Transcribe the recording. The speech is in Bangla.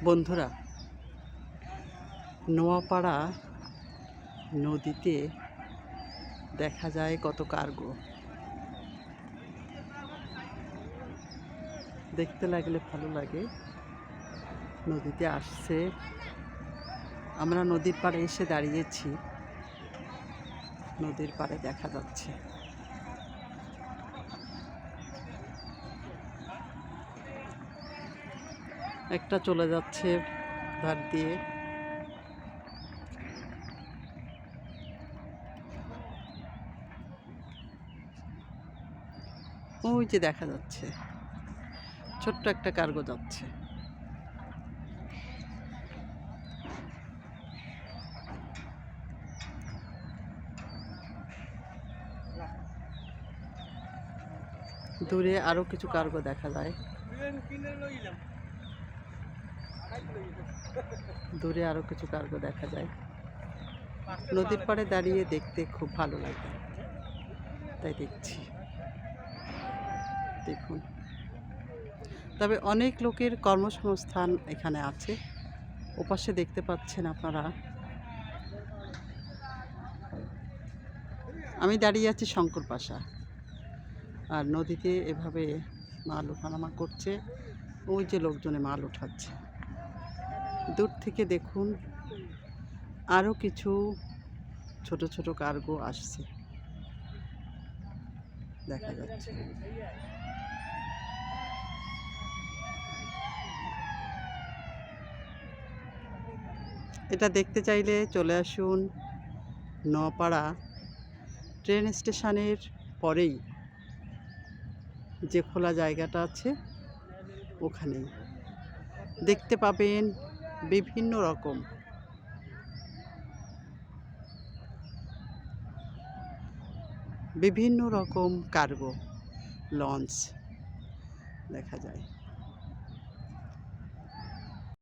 বন্ধুরা, নোয়াপাড়া নদীতে দেখা যায় কত কার্গো। দেখতে লাগলে ভালো লাগে। নদীতে আসছে, আমরা নদীর পাড়ে এসে দাঁড়িয়েছি। নদীর পাড়ে দেখা যাচ্ছে একটা চলে যাচ্ছে ধার দিয়ে। ওই যে দেখা যাচ্ছে ছোট্ট একটা কার্গো যাচ্ছে। দূরে আরো কিছু কার্গো দেখা যায়। দূরে আরো কিছু কার্গো দেখা যায়। নদীর পাড়ে দাঁড়িয়ে দেখতে খুব ভালো লাগে, তাই দেখছি। দেখুন, তবে অনেক লোকের কর্মসংস্থান এখানে আছে। ওপাশে দেখতে পাচ্ছেন আপনারা, আমি দাঁড়িয়ে আছি শঙ্কর পাশা, আর নদীতে এভাবে মাল ওঠানামা করছে। ওই যে লোকজনে মাল উঠাচ্ছে। দূর থেকে দেখুন আরও কিছু ছোট ছোট কার্গো আসছে, দেখা যাচ্ছে। এটা দেখতে চাইলে চলে আসুন নোয়াপাড়া ট্রেন স্টেশনের পরেই যে খোলা জায়গাটা আছে ওখানেই দেখতে পাবেন বিভিন্ন রকম কার্গো লঞ্চ দেখা যায়।